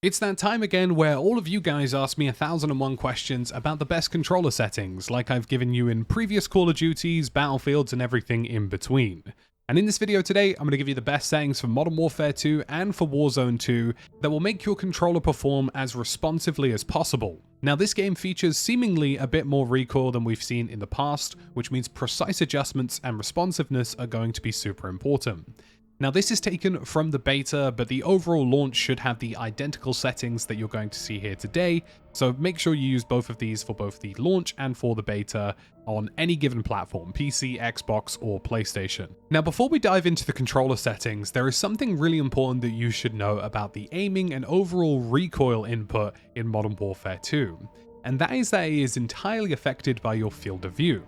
It's that time again where all of you guys ask me 1001 questions about the best controller settings, like I've given you in previous Call of Duties, Battlefields, and everything in between. And in this video today, I'm going to give you the best settings for Modern Warfare 2 and for Warzone 2 that will make your controller perform as responsively as possible. Now, this game features seemingly a bit more recoil than we've seen in the past, which means precise adjustments and responsiveness are going to be super important. Now, this is taken from the beta, but the overall launch should have the identical settings that you're going to see here today, so make sure you use both of these for both the launch and for the beta on any given platform, PC, Xbox, or PlayStation. Now, before we dive into the controller settings, there is something really important that you should know about the aiming and overall recoil input in Modern Warfare 2, and that is that it is entirely affected by your field of view.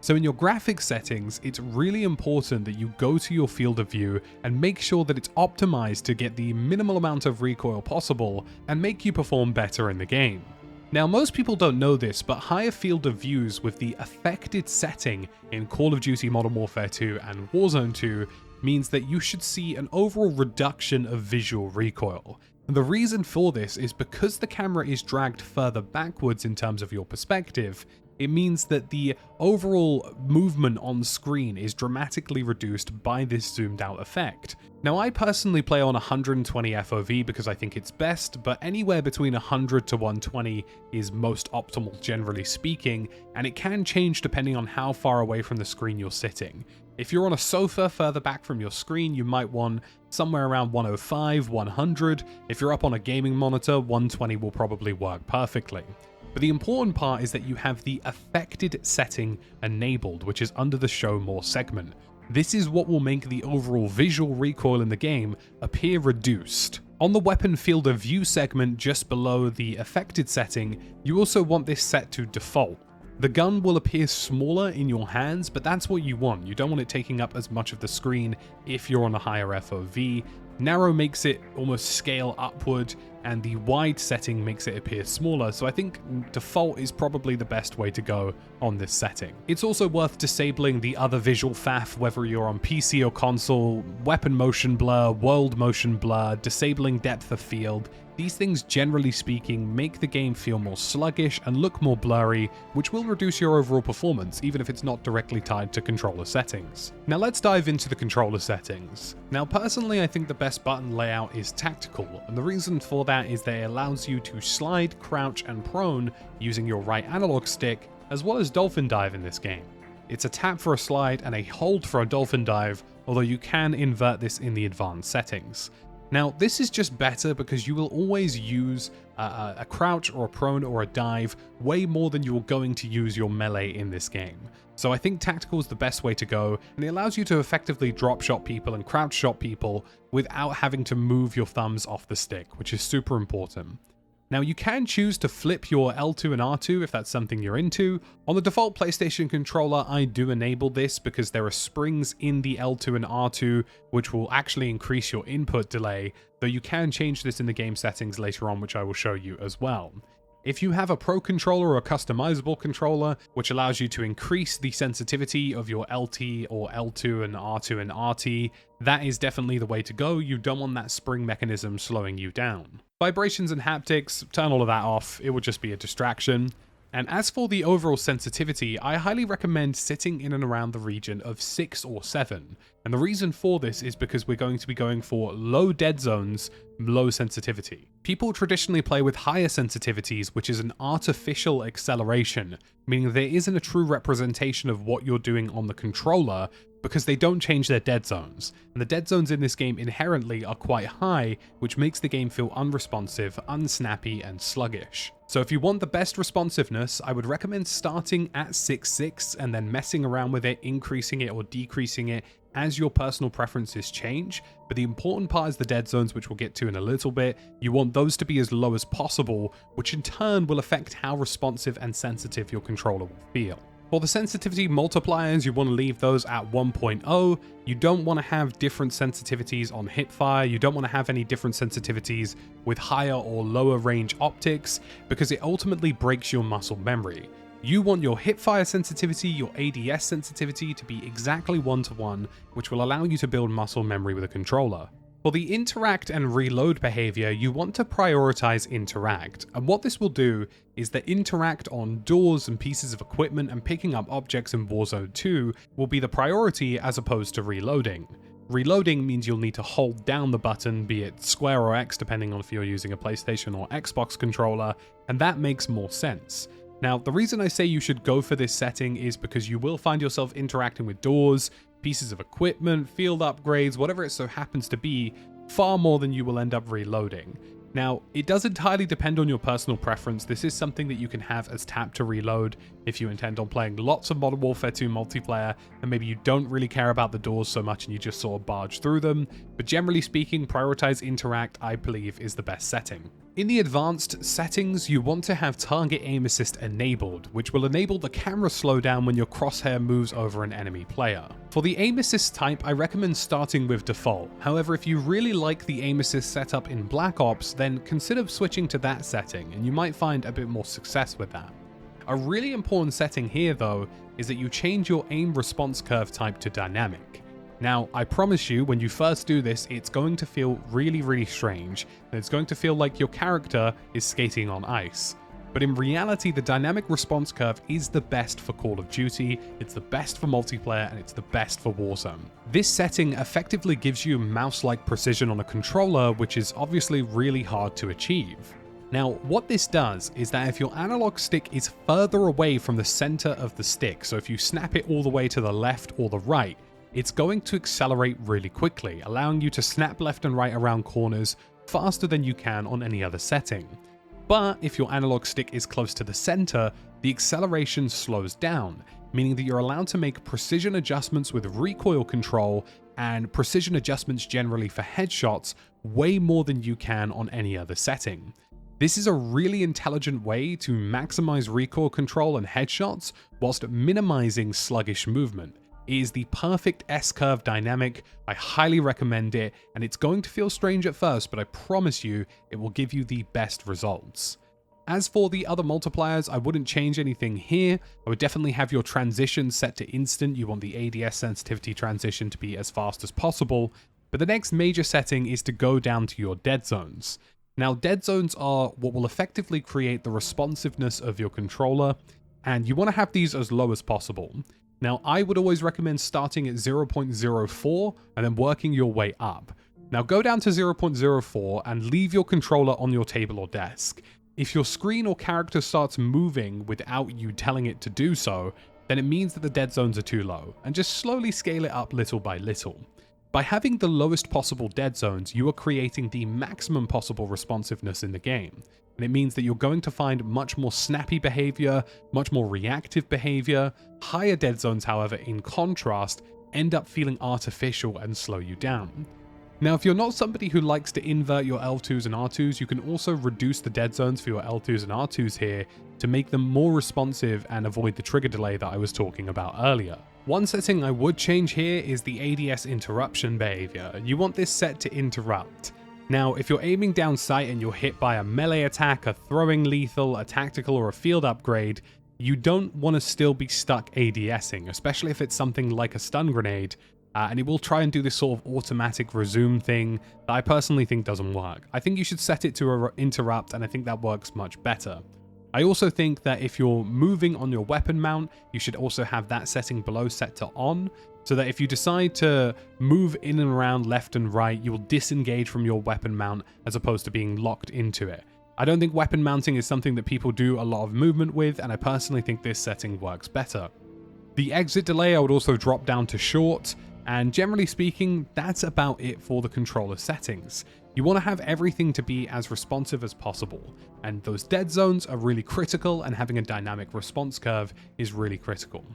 So in your graphics settings, it's really important that you go to your field of view and make sure that it's optimized to get the minimal amount of recoil possible and make you perform better in the game. Now, most people don't know this, but higher field of views with the affected setting in Call of Duty Modern Warfare 2 and Warzone 2 means that you should see an overall reduction of visual recoil. The reason for this is because the camera is dragged further backwards in terms of your perspective. It means that the overall movement on screen is dramatically reduced by this zoomed out effect. Now, I personally play on 120 FOV because I think it's best, but anywhere between 100 to 120 is most optimal generally speaking, and it can change depending on how far away from the screen you're sitting. If you're on a sofa further back from your screen, you might want somewhere around 105, 100. If you're up on a gaming monitor, 120 will probably work perfectly. But the important part is that you have the affected setting enabled, which is under the Show More segment. This is what will make the overall visual recoil in the game appear reduced. On the weapon field of view segment just below the affected setting, you also want this set to default. The gun will appear smaller in your hands, but that's what you want. You don't want it taking up as much of the screen if you're on a higher FOV. Narrow makes it almost scale upward, and the wide setting makes it appear smaller, so I think default is probably the best way to go on this setting. It's also worth disabling the other visual faff, whether you're on PC or console, weapon motion blur, world motion blur, disabling depth of field. These things, generally speaking, make the game feel more sluggish and look more blurry, which will reduce your overall performance, even if it's not directly tied to controller settings. Now let's dive into the controller settings. Now personally, I think the best button layout is tactical, and the reason for that is that it allows you to slide, crouch, and prone using your right analog stick, as well as dolphin dive in this game. It's a tap for a slide and a hold for a dolphin dive, although you can invert this in the advanced settings. Now, this is just better because you will always use a crouch or a prone or a dive way more than you're going to use your melee in this game. So I think tactical is the best way to go, and it allows you to effectively drop shot people and crouch shot people without having to move your thumbs off the stick, which is super important. Now, you can choose to flip your L2 and R2 if that's something you're into. On the default PlayStation controller, I do enable this because there are springs in the L2 and R2 which will actually increase your input delay, though you can change this in the game settings later on, which I will show you as well. If you have a Pro controller or a customizable controller, which allows you to increase the sensitivity of your LT or L2 and R2 and RT, that is definitely the way to go. You don't want that spring mechanism slowing you down. Vibrations and haptics, turn all of that off, it will just be a distraction. And as for the overall sensitivity, I highly recommend sitting in and around the region of 6 or 7. And the reason for this is because we're going to be going for low dead zones, low sensitivity. People traditionally play with higher sensitivities, which is an artificial acceleration, meaning there isn't a true representation of what you're doing on the controller because they don't change their dead zones. And the dead zones in this game inherently are quite high, which makes the game feel unresponsive, unsnappy, and sluggish. So if you want the best responsiveness, I would recommend starting at 6.6 and then messing around with it, increasing it or decreasing it as your personal preferences change. But the important part is the dead zones, which we'll get to in a little bit. You want those to be as low as possible, which in turn will affect how responsive and sensitive your controller will feel. For the sensitivity multipliers, you want to leave those at 1.0. You don't want to have different sensitivities on hipfire. You don't want to have any different sensitivities with higher or lower range optics because it ultimately breaks your muscle memory. You want your hipfire sensitivity, your ADS sensitivity to be exactly 1-to-1, which will allow you to build muscle memory with a controller. For the interact and reload behavior, you want to prioritize interact, and what this will do is that interact on doors and pieces of equipment and picking up objects in Warzone 2 will be the priority as opposed to reloading. Reloading means you'll need to hold down the button, be it square or X depending on if you're using a PlayStation or Xbox controller, and that makes more sense. Now, the reason I say you should go for this setting is because you will find yourself interacting with doors, pieces of equipment, field upgrades, whatever it so happens to be, far more than you will end up reloading. Now, it does entirely depend on your personal preference. This is something that you can have as tap to reload if you intend on playing lots of Modern Warfare 2 multiplayer, and maybe you don't really care about the doors so much and you just sort of barge through them. But generally speaking, prioritize interact, I believe, is the best setting. In the advanced settings, you want to have target aim assist enabled, which will enable the camera slowdown when your crosshair moves over an enemy player. For the aim assist type, I recommend starting with default. However, if you really like the aim assist setup in Black Ops, then consider switching to that setting, and you might find a bit more success with that. A really important setting here, though, is that you change your aim response curve type to dynamic. Now, I promise you, when you first do this, it's going to feel really strange, and it's going to feel like your character is skating on ice. But in reality, the dynamic response curve is the best for Call of Duty, it's the best for multiplayer, and it's the best for Warzone. This setting effectively gives you mouse-like precision on a controller, which is obviously really hard to achieve. Now, what this does is that if your analog stick is further away from the center of the stick, so if you snap it all the way to the left or the right, it's going to accelerate really quickly, allowing you to snap left and right around corners faster than you can on any other setting. But if your analog stick is close to the center, the acceleration slows down, meaning that you're allowed to make precision adjustments with recoil control and precision adjustments generally for headshots way more than you can on any other setting. This is a really intelligent way to maximize recoil control and headshots whilst minimizing sluggish movement. It is the perfect S-curve dynamic, I highly recommend it, and it's going to feel strange at first, but I promise you it will give you the best results. As for the other multipliers, I wouldn't change anything here. I would definitely have your transition set to instant. You want the ADS sensitivity transition to be as fast as possible, but the next major setting is to go down to your dead zones. Now, dead zones are what will effectively create the responsiveness of your controller, and you want to have these as low as possible. Now, I would always recommend starting at 0.04 and then working your way up. Now, go down to 0.04 and leave your controller on your table or desk. If your screen or character starts moving without you telling it to do so, then it means that the dead zones are too low, and just slowly scale it up little by little. By having the lowest possible dead zones, you are creating the maximum possible responsiveness in the game. And it means that you're going to find much more snappy behavior, much more reactive behavior. Higher dead zones, however, in contrast, end up feeling artificial and slow you down. Now, if you're not somebody who likes to invert your L2s and R2s, you can also reduce the dead zones for your L2s and R2s here to make them more responsive and avoid the trigger delay that I was talking about earlier. One setting I would change here is the ADS interruption behavior. You want this set to interrupt. Now, if you're aiming down sight and you're hit by a melee attack, a throwing lethal, a tactical, or a field upgrade, you don't want to still be stuck ADSing, especially if it's something like a stun grenade, and it will try and do this sort of automatic resume thing that I personally think doesn't work. I think you should set it to interrupt, and I think that works much better. I also think that if you're moving on your weapon mount, you should also have that setting below set to on, so that if you decide to move in and around left and right, you will disengage from your weapon mount as opposed to being locked into it. I don't think weapon mounting is something that people do a lot of movement with, and I personally think this setting works better. The exit delay I would also drop down to short, and generally speaking, that's about it for the controller settings. You want to have everything to be as responsive as possible, and those dead zones are really critical, and having a dynamic response curve is really critical.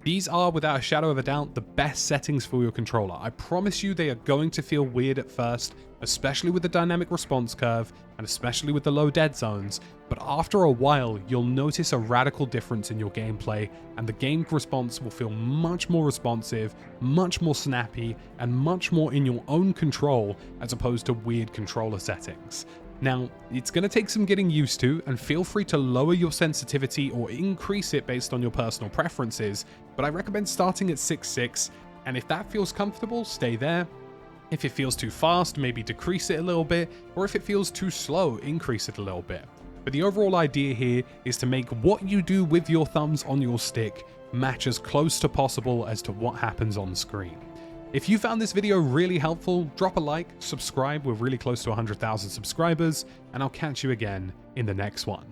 These are, without a shadow of a doubt, the best settings for your controller. I promise you they are going to feel weird at first, especially with the dynamic response curve, and especially with the low dead zones, but after a while, you'll notice a radical difference in your gameplay, and the game response will feel much more responsive, much more snappy, and much more in your own control, as opposed to weird controller settings. Now, it's going to take some getting used to, and feel free to lower your sensitivity or increase it based on your personal preferences, but I recommend starting at 6.6, and if that feels comfortable, stay there. If it feels too fast, maybe decrease it a little bit, or if it feels too slow, increase it a little bit. But the overall idea here is to make what you do with your thumbs on your stick match as close to possible as to what happens on screen. If you found this video really helpful, drop a like, subscribe, we're really close to 100,000 subscribers, and I'll catch you again in the next one.